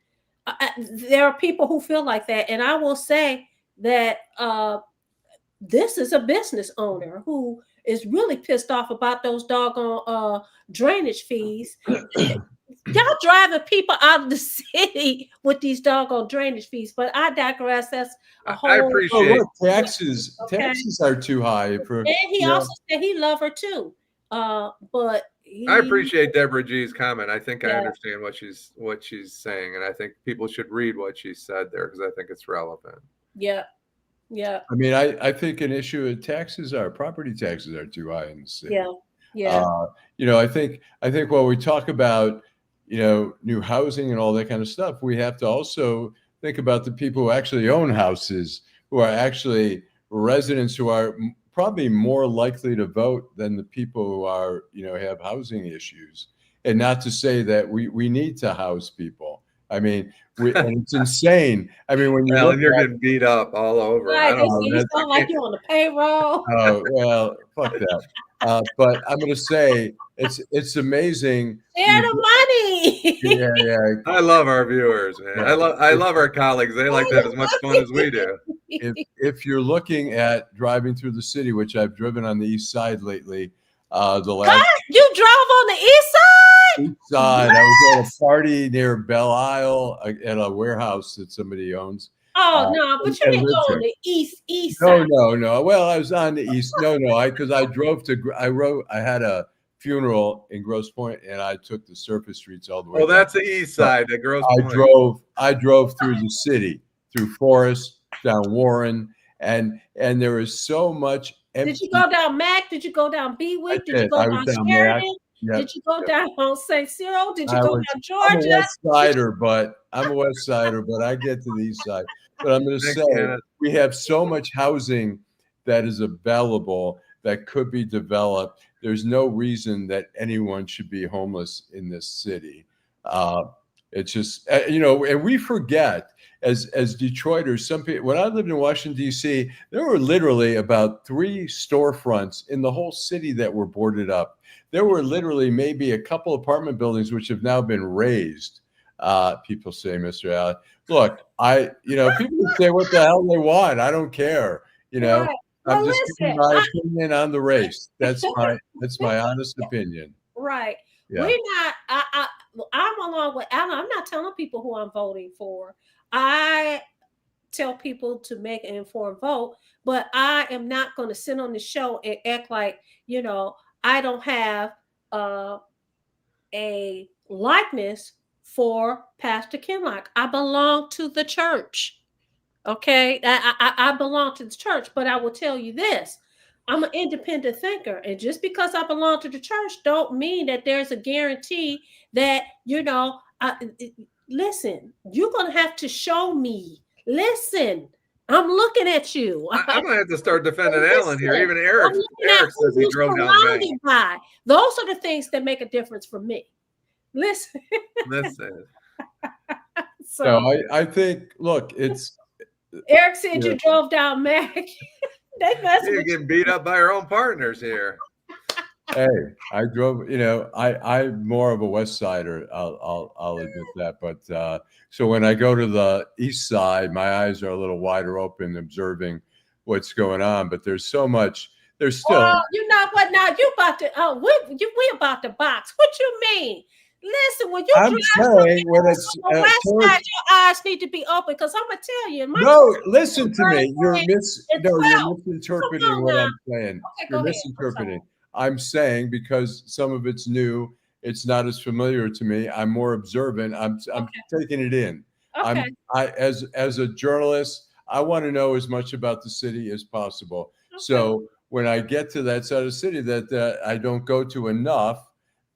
There are people who feel like that, and I will say that this is a business owner who is really pissed off about those doggone drainage fees. Y'all driving people out of the city with these doggone drainage fees, but I digress. That's a whole. I appreciate taxes. Okay. Taxes are too high for. And he also said he loved her too, but. I appreciate Deborah G's comment. I think I understand what she's saying, and I think people should read what she said there because I think it's relevant. Yeah. I mean, I think an issue of property taxes are too high in the city. Yeah. I think while we talk about new housing and all that kind of stuff, we have to also think about the people who actually own houses, who are actually residents who are probably more likely to vote than the people who are, have housing issues. And not to say that we need to house people. I mean, and it's insane. I mean, when you're getting beat up all over. Right, you sound like you're on the payroll. Oh well, fuck that. But I'm going to say it's amazing. Share the money. Yeah. I love our viewers, man. I love our colleagues. They like to have as much fun as we do. If you're looking at driving through the city, which I've driven on the east side lately, You drove on the east side? East side. What? I was at a party near Belle Isle at a warehouse that somebody owns. Oh no, but you didn't go on the east side. No. Well, I was on the east. No, because I drove I had a funeral in Grosse Pointe, and I took the surface streets all the way. Well, that's the east side, the Grosse Pointe. I drove through the city, through Forest, down Warren, and there is so much. Did you go down Mac? Did you go down Bewick? Did you go down Sheridan? Yep. Did you go down on St. Cyril? Did you go down Georgia? I'm a West Sider, but I get to the east side. But I'm going to say we have so much housing that is available that could be developed. There's no reason that anyone should be homeless in this city. It's just, and we forget as Detroiters, some people, when I lived in Washington, D.C., there were literally about 3 storefronts in the whole city that were boarded up. There were literally maybe a couple apartment buildings which have now been razed. People say, Mr. Allen, look, people say what the hell they want. I don't care. Right. I'm just giving my opinion on the race. That's my honest opinion. Right. Yeah. We're not. I'm along with Alan. I'm not telling people who I'm voting for. I tell people to make an informed vote, but I am not going to sit on the show and act like I don't have a likeness for Pastor Kinloch. I belong to the church. Okay, I belong to the church, but I will tell you this: I'm an independent thinker, and just because I belong to the church don't mean that there's a guarantee that listen. You're gonna have to show me. Listen, I'm looking at you. I'm gonna have to start defending Listen, Alan here. Even I'm Eric looking at who says he you're drove down Mac. surrounded by. Those are the things that make a difference for me. Listen. Listen. So No, I think, look, it's Eric said Yeah. you drove down Mac. They mess You're with getting beat up by our own partners here. hey, I drove, I'm more of a West Sider. I'll admit that. But so when I go to the East Side, my eyes are a little wider open, observing what's going on. But there's so much. There's still. Oh, you know what? Now you about to. Oh, we about to box. What you mean? Listen, when you I'm drive saying when it's on the West towards- Side, your eyes need to be open because I'm gonna tell you. No, listen to me. You're It's misinterpreting Come on what now. I'm saying. Okay, You're go ahead. misinterpreting. I'm saying because some of it's new, it's not as familiar to me. I'm more observant. I'm taking it in. Okay. As a journalist, I want to know as much about the city as possible. So when I get to that side of the city that I don't go to enough,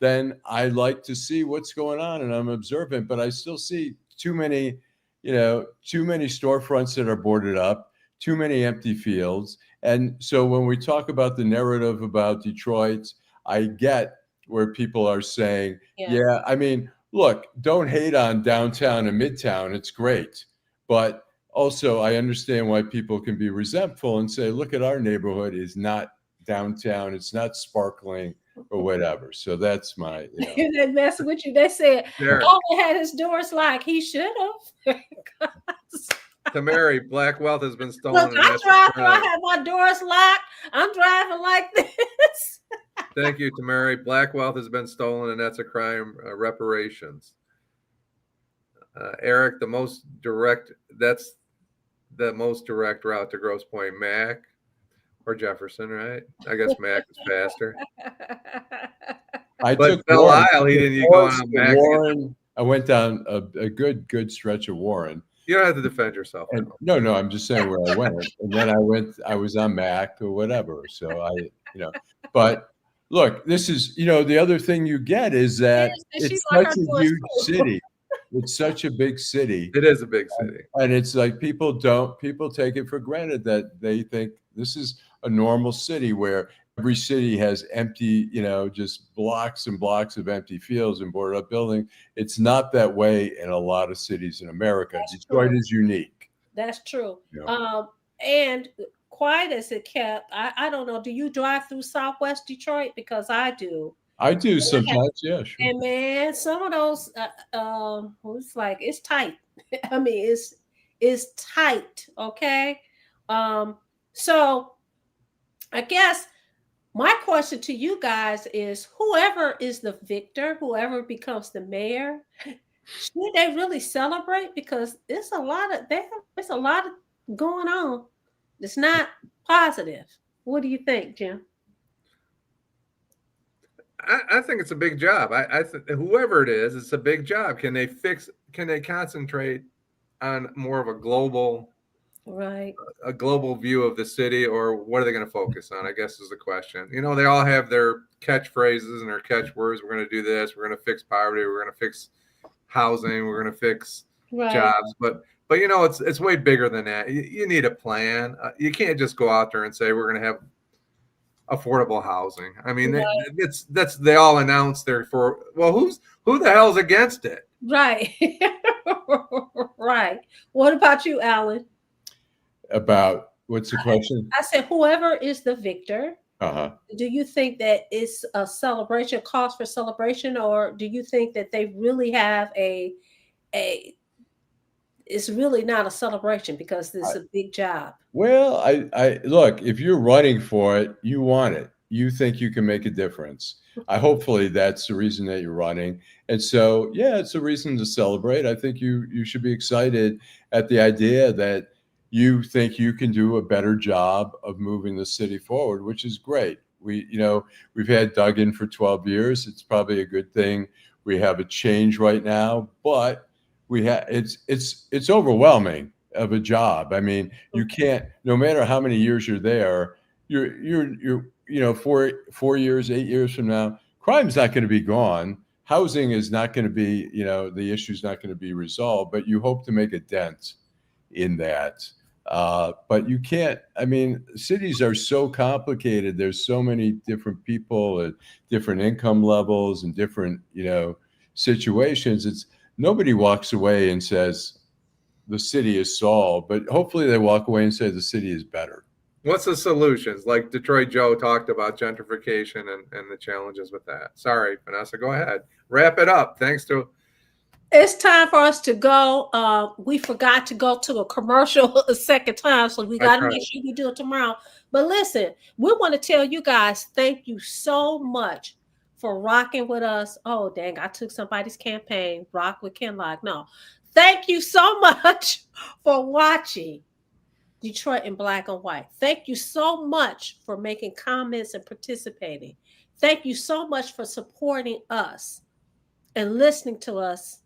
then I like to see what's going on, and I'm observant. But I still see too many storefronts that are boarded up, too many empty fields. And so when we talk about the narrative about Detroit, I get where people are saying, yeah, I mean, look, don't hate on downtown and midtown. It's great. But also I understand why people can be resentful and say, look at our neighborhood is not downtown. It's not sparkling or whatever. So that's my, They messing with you. They said, There. oh, he had his doors locked. He should have. Tamari, Black Wealth has been stolen. Look, I'm driving. I have my doors locked. I'm driving like this. Thank you, Tamari. Black Wealth has been stolen, and that's a crime. Reparations. Eric, that's the most direct route to Grosse Pointe, Mac or Jefferson, right? I guess Mac is faster. I But took Belle Warren. Isle, he didn't go on Mac. Warren. I went down a good stretch of Warren. You don't have to defend yourself. And no, I'm just saying where I went. And then I was on Mac or whatever. So but look, this is, the other thing you get is that it's such a huge city. It's such a big city. It is a big city. And it's like people take it for granted that they think this is a normal city where every city has empty, just blocks and blocks of empty fields and boarded up buildings. It's not that way in a lot of cities in America. Detroit is unique. That's true. Yeah. And quiet as it kept, I don't know. Do you drive through Southwest Detroit? Because I do. I do sometimes, yeah, sure. And man, some of those, it's like it's tight. I mean, it's tight. Okay. So I guess my question to you guys is: whoever is the victor, whoever becomes the mayor, should they really celebrate? Because there's a lot of going on. It's not positive. What do you think, Jim? I think it's a big job. I whoever it is, it's a big job. Can they concentrate on more of a global view of the city, or what are they going to focus on? I guess is the question. They all have their catchphrases and their catchwords. We're going to do this. We're going to fix poverty. We're going to fix housing. We're going to fix jobs. But it's way bigger than that. You need a plan. You can't just go out there and say we're going to have affordable housing. I mean, they all announced who the hell's against it? Right. Right. What about you, Alan? About what's the question? I said, whoever is the victor, do you think that it's a celebration, cause for celebration, or do you think that they really have it's really not a celebration because this is a big job? Well, I look, if you're running for it, you want it. You think you can make a difference. Hopefully that's the reason that you're running. And so, yeah, it's a reason to celebrate. I think you should be excited at the idea that you think you can do a better job of moving the city forward, which is great. We've had Doug in for 12 years. It's probably a good thing. We have a change right now, but it's overwhelming of a job. I mean, you can't, no matter how many years you're there, 4 years, 8 years from now, crime's not going to be gone. Housing is not going to be, the issue's not going to be resolved, but you hope to make a dent in that. But you can't, cities are so complicated. There's so many different people at different income levels and different, situations. Nobody walks away and says the city is solved, but hopefully they walk away and say the city is better. What's the solutions? Like Detroit Joe talked about gentrification and the challenges with that. Sorry, Vanessa, go ahead. Wrap it up. Thanks to. It's time for us to go. We forgot to go to a commercial a second time, so we got to make sure we do it tomorrow. But listen, we want to tell you guys, thank you so much for rocking with us. Oh, dang, I took somebody's campaign, Rock with Ken Lock. No, thank you so much for watching Detroit in Black and White. Thank you so much for making comments and participating. Thank you so much for supporting us and listening to us.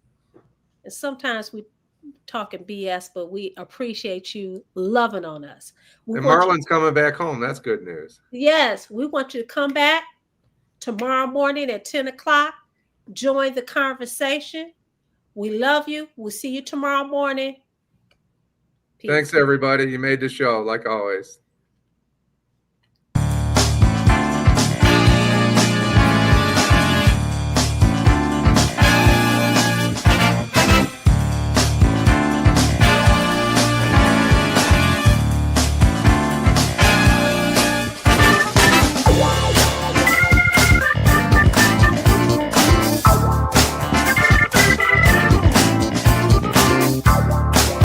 And sometimes we talking BS, but we appreciate you loving on us. And Marlon's coming back home. That's good news. Yes, we want you to come back tomorrow morning at 10 o'clock. Join the conversation. We love you. We'll see you tomorrow morning. Peace. Thanks, everybody. You made the show, like always.